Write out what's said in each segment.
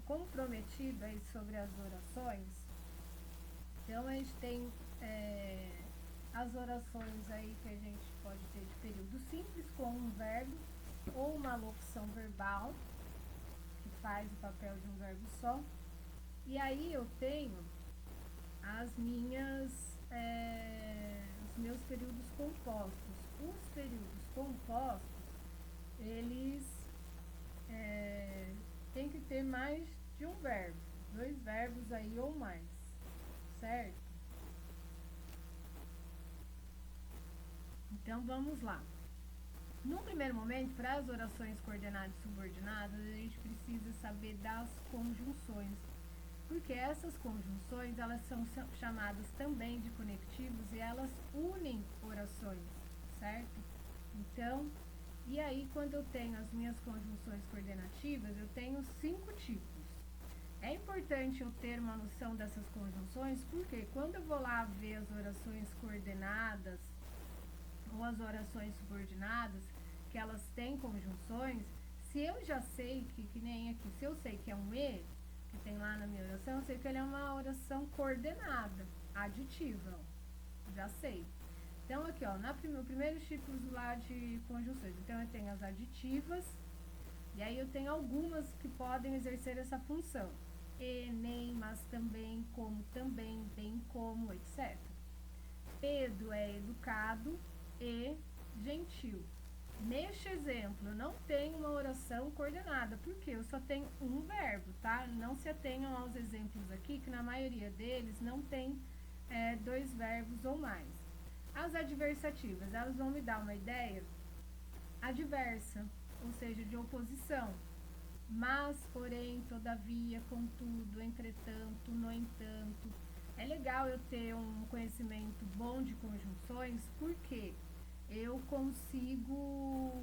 como prometido aí sobre as orações, então a gente tem as orações aí que a gente pode ter de período simples com um verbo ou uma locução verbal, que faz o papel de um verbo só. E aí eu tenho os meus períodos compostos. Os períodos compostos, eles têm que ter mais de um verbo, 2 verbos aí ou mais, certo? Então vamos lá. No primeiro momento, para as orações coordenadas e subordinadas, a gente precisa saber das conjunções, porque essas conjunções, elas são chamadas também de conectivos e elas unem orações, certo? Então, e aí quando eu tenho as minhas conjunções coordenativas, eu tenho 5 tipos. É importante eu ter uma noção dessas conjunções, porque quando eu vou lá ver as orações coordenadas ou as orações subordinadas, que elas têm conjunções, se eu já sei que nem aqui, se eu sei que é um E, que tem lá na minha oração, eu sei que ele é uma oração coordenada, aditiva, já sei. Então aqui, ó, no primeiro tipo lá de conjunções, então eu tenho as aditivas, e aí eu tenho algumas que podem exercer essa função. E, nem, mas também, como também, bem como, etc. Pedro é educado e gentil. Neste exemplo, eu não tenho uma oração coordenada, porque eu só tenho um verbo, tá? Não se atenham aos exemplos aqui, que na maioria deles não tem 2 verbos ou mais. As adversativas, elas vão me dar uma ideia adversa, ou seja, de oposição. Mas, porém, todavia, contudo, entretanto, no entanto. É legal eu ter um conhecimento bom de conjunções, porque eu consigo,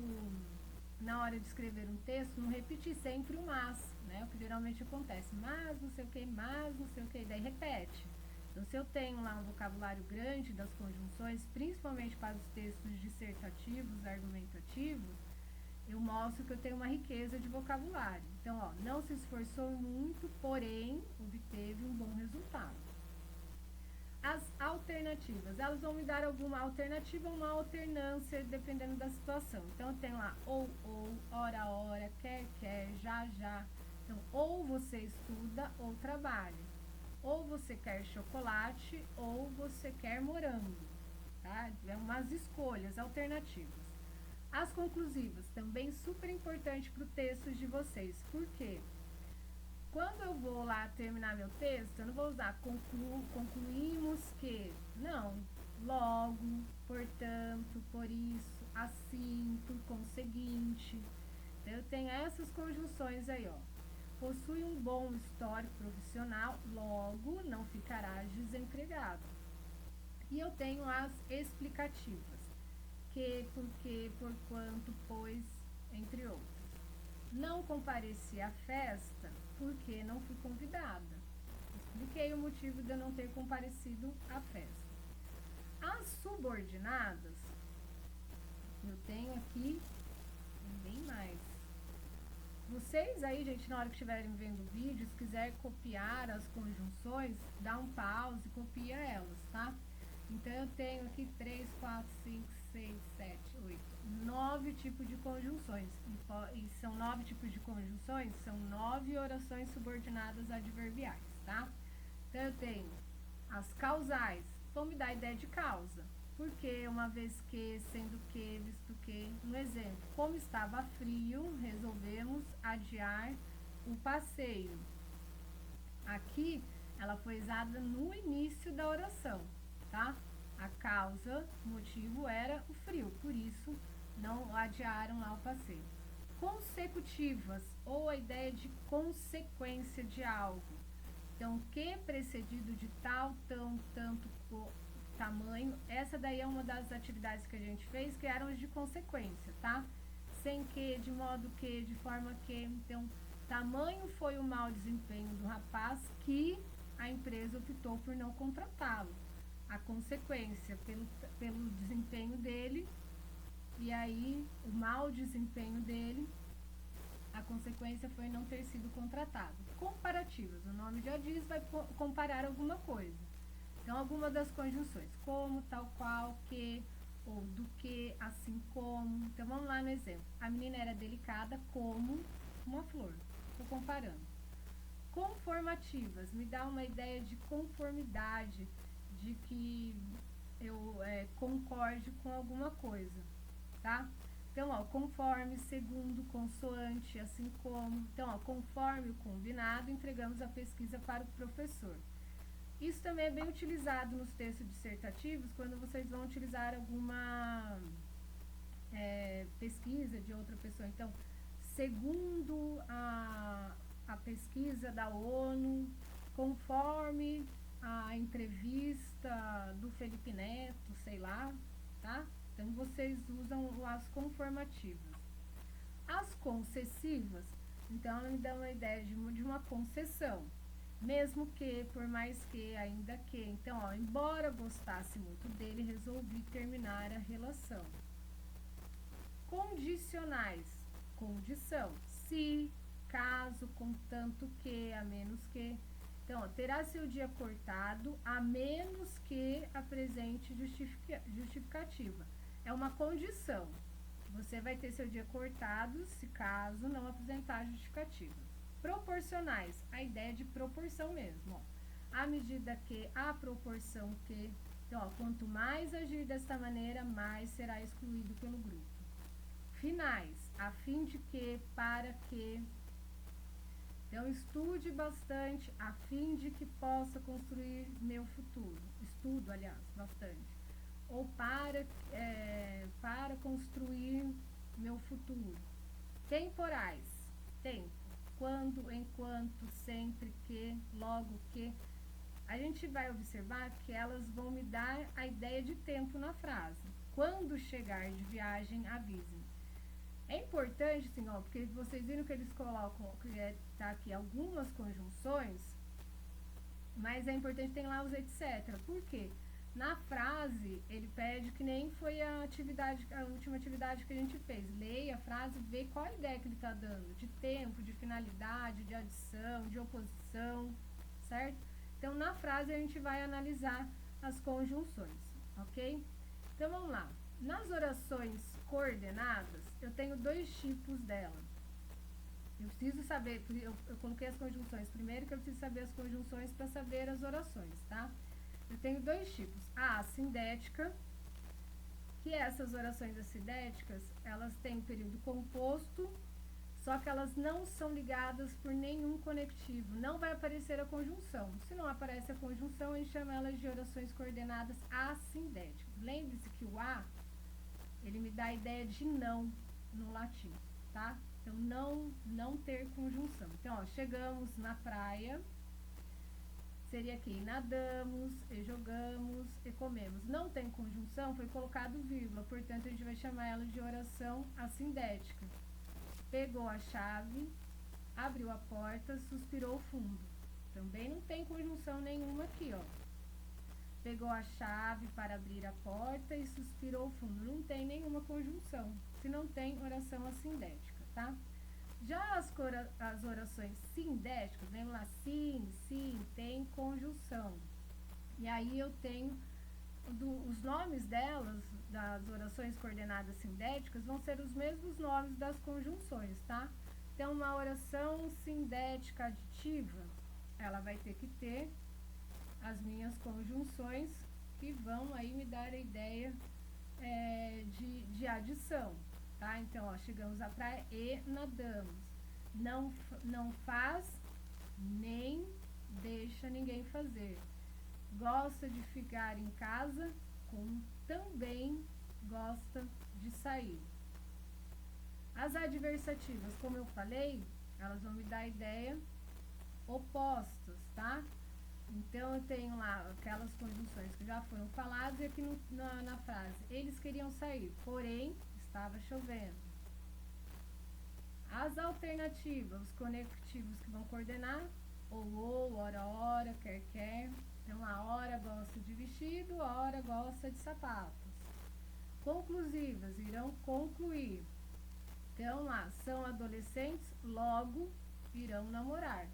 na hora de escrever um texto, não repetir sempre o mas, né? O que geralmente acontece, mas não sei o que, mas não sei o que, daí repete. Então, se eu tenho lá um vocabulário grande das conjunções, principalmente para os textos dissertativos, argumentativos, eu mostro que eu tenho uma riqueza de vocabulário. Então, ó, não se esforçou muito, porém, obteve um bom resultado. As alternativas, elas vão me dar alguma alternativa ou uma alternância, dependendo da situação. Então, eu tenho lá ou, ora, quer, já. Então, ou você estuda ou trabalha. Ou você quer chocolate ou você quer morango, tá? É umas escolhas alternativas. As conclusivas, também super importante para o texto de vocês. Por quê? Quando eu vou lá terminar meu texto, eu não vou usar concluímos que. Não. Logo, portanto, por isso, assim, por conseguinte. Então, eu tenho essas conjunções aí, ó. Possui um bom histórico profissional, logo não ficará desempregado. E eu tenho as explicativas. Que, porque, porquanto, pois, entre outros. Não compareci à festa porque não fui convidada. Expliquei o motivo de eu não ter comparecido à festa. As subordinadas, eu tenho aqui bem mais. Vocês aí, gente, na hora que estiverem vendo o vídeo, se quiser copiar as conjunções, dá um pause e copia elas, tá? Então, eu tenho aqui 3, 4, 5, 6, 7, 8, 9 tipos de conjunções. E são 9 tipos de conjunções, são 9 orações subordinadas adverbiais, tá? Então, eu tenho as causais, vão me dar a ideia de causa. Porque, uma vez que, sendo que, visto que, um exemplo, como estava frio, resolvemos adiar o passeio. Aqui, ela foi usada no início da oração, tá? A causa, o motivo era o frio, por isso não adiaram lá o passeio. Consecutivas, ou a ideia de consequência de algo. Então, que precedido de tal, tão, tanto, tamanho. Essa daí é uma das atividades que a gente fez, que eram as de consequência, tá? Sem que, de modo que, de forma que. Então, tamanho foi o mau desempenho do rapaz que a empresa optou por não contratá-lo. A consequência pelo desempenho dele, e aí o mau desempenho dele, A consequência foi não ter sido contratado. Comparativas, o nome já diz, vai comparar alguma coisa. Então, algumas das conjunções, como, tal qual, que, ou do que, assim como. Então, vamos lá no exemplo. A menina era delicada como uma flor. Estou comparando. Conformativas, me dá uma ideia de conformidade, de que eu concorde com alguma coisa, tá? Então, ó, conforme, segundo, consoante, assim como. Então, ó, conforme o combinado, entregamos a pesquisa para o professor. Isso também é bem utilizado nos textos dissertativos, quando vocês vão utilizar alguma pesquisa de outra pessoa. Então, segundo a pesquisa da ONU, conforme a entrevista do Felipe Neto, sei lá, tá? Então, vocês usam as conformativas. As concessivas, então, ela me dá uma ideia de uma concessão. Mesmo que, por mais que, ainda que. Então, ó, embora gostasse muito dele, resolvi terminar a relação. Condicionais, condição, se, caso, contanto que, a menos que. Então, ó, terá seu dia cortado a menos que apresente justificativa. É uma condição. Você vai ter seu dia cortado se caso não apresentar justificativa. Proporcionais, a ideia de proporção mesmo, ó. À medida que, à proporção que. Então, ó, quanto mais agir desta maneira, mais será excluído pelo grupo. Finais, a fim de que, para que. Então, estude bastante a fim de que possa construir meu futuro. Estudo, aliás, bastante. Ou para construir meu futuro. Temporais, tempo. Quando, enquanto, sempre que, logo que. A gente vai observar que elas vão me dar a ideia de tempo na frase. Quando chegar de viagem, avise. É importante, assim, ó, porque vocês viram que eles colocam, que tá aqui algumas conjunções, mas é importante ter lá os etc. Por quê? Na frase, ele pede que nem foi a última atividade que a gente fez. Leia a frase, vê qual a ideia que ele está dando, de tempo, de finalidade, de adição, de oposição, certo? Então, na frase, a gente vai analisar as conjunções, ok? Então, vamos lá. Nas orações coordenadas, eu tenho dois tipos dela. Eu preciso saber, eu coloquei as conjunções primeiro, que eu preciso saber as conjunções para saber as orações, tá? Eu tenho dois tipos. A assindética, que essas orações assindéticas, elas têm período composto, só que elas não são ligadas por nenhum conectivo. Não vai aparecer a conjunção. Se não aparece a conjunção, a gente chama elas de orações coordenadas assindéticas. Lembre-se que o A, ele me dá a ideia de não no latim, tá? Então, não ter conjunção. Então, ó, chegamos na praia, seria aqui, nadamos, e jogamos, e comemos. Não tem conjunção, foi colocado vírgula, portanto, a gente vai chamar ela de oração assindética. Pegou a chave, abriu a porta, suspirou fundo. Também não tem conjunção nenhuma aqui, ó. Pegou a chave para abrir a porta e suspirou fundo. Não tem nenhuma conjunção, se não tem oração assindética, tá? Já as orações sindéticas, vem lá, sim, tem conjunção. E aí eu tenho os nomes delas, das orações coordenadas sindéticas, vão ser os mesmos nomes das conjunções, tá? Então, uma oração sindética aditiva, ela vai ter que ter as minhas conjunções que vão aí me dar a ideia de adição, tá? Então, ó, chegamos à praia e nadamos. Não faz, nem deixa ninguém fazer. Gosta de ficar em casa, como também gosta de sair. As adversativas, como eu falei, elas vão me dar a ideia opostas, tá? Então, eu tenho lá aquelas conjunções que já foram faladas e aqui na frase. Eles queriam sair, porém, estava chovendo. As alternativas, os conectivos que vão coordenar, ou, ora, quer. Então, a hora gosta de vestido, a hora gosta de sapatos. Conclusivas, irão concluir. Então, lá, são adolescentes, logo irão namorar.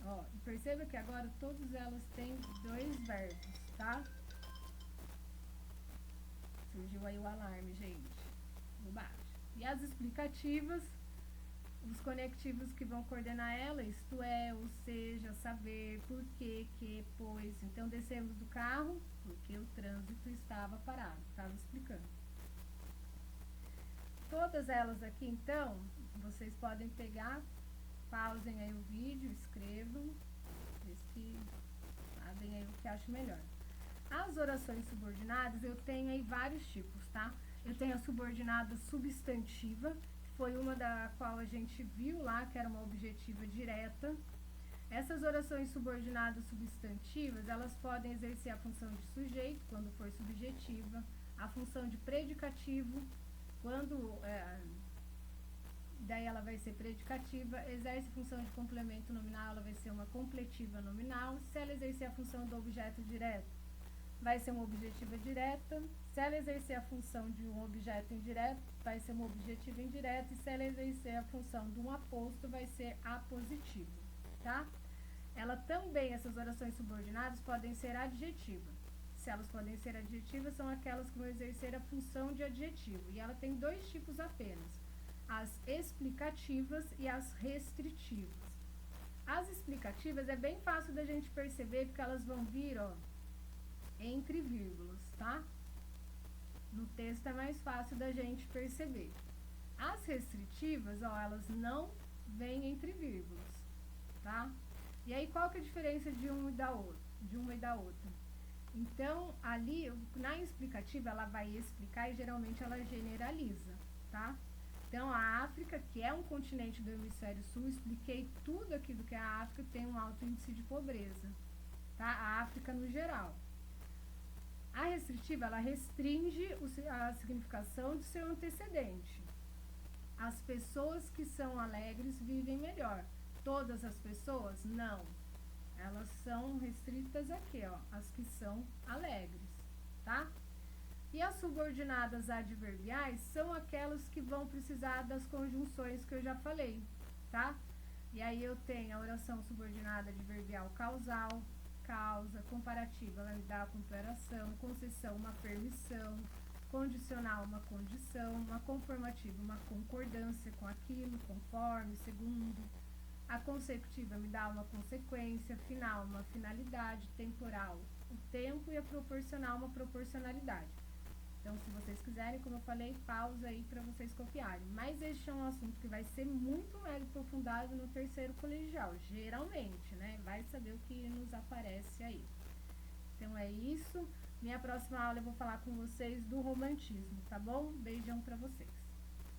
Ó, e perceba que agora todas elas têm dois verbos, tá? Surgiu aí o alarme, gente. No baixo. E as explicativas, os conectivos que vão coordenar ela, isto é, ou seja, saber, por quê, que, pois. Então, descemos do carro porque o trânsito estava parado, estava explicando. Todas elas aqui, então, vocês podem pegar, pausem aí o vídeo, escrevam, sabem aí o que acho melhor. As orações subordinadas, eu tenho aí vários tipos, tá? Eu tenho a subordinada substantiva, que foi uma da qual a gente viu lá, que era uma objetiva direta. Essas orações subordinadas substantivas, elas podem exercer a função de sujeito, quando for subjetiva, a função de predicativo, quando daí ela vai ser predicativa, exerce função de complemento nominal, ela vai ser uma completiva nominal. Se ela exercer a função do objeto direto, vai ser uma objetiva direta. Se ela exercer a função de um objeto indireto, vai ser uma objetiva indireta. E se ela exercer a função de um aposto, vai ser apositivo, tá? Ela também, essas orações subordinadas, podem ser adjetivas. Se elas podem ser adjetivas, são aquelas que vão exercer a função de adjetivo. E ela tem dois tipos apenas: as explicativas e as restritivas. As explicativas é bem fácil da gente perceber, porque elas vão vir, ó, entre vírgulas, tá? No texto é mais fácil da gente perceber. As restritivas, ó, elas não vêm entre vírgulas, tá? E aí, qual que é a diferença de uma e da outra? Então, ali, na explicativa, ela vai explicar e geralmente ela generaliza, tá? Então, a África, que é um continente do hemisfério sul, expliquei tudo aqui do que a África tem um alto índice de pobreza, tá? A África no geral. A restritiva, ela restringe a significação do seu antecedente. As pessoas que são alegres vivem melhor. Todas as pessoas? Não. Elas são restritas aqui, ó, as que são alegres, tá? E as subordinadas adverbiais são aquelas que vão precisar das conjunções que eu já falei, tá? E aí eu tenho a oração subordinada adverbial causal, causa, comparativa, ela me dá a comparação, concessão, uma permissão, condicional, uma condição, uma conformativa, uma concordância com aquilo, conforme, segundo. A consecutiva me dá uma consequência, final, uma finalidade, temporal, o tempo, e a proporcional, uma proporcionalidade. Então, se vocês quiserem, como eu falei, pausa aí para vocês copiarem. Mas este é um assunto que vai ser muito mais aprofundado no terceiro colegial, geralmente, né? Vai saber o que nos aparece aí. Então, é isso. Minha próxima aula eu vou falar com vocês do romantismo, tá bom? Beijão para vocês.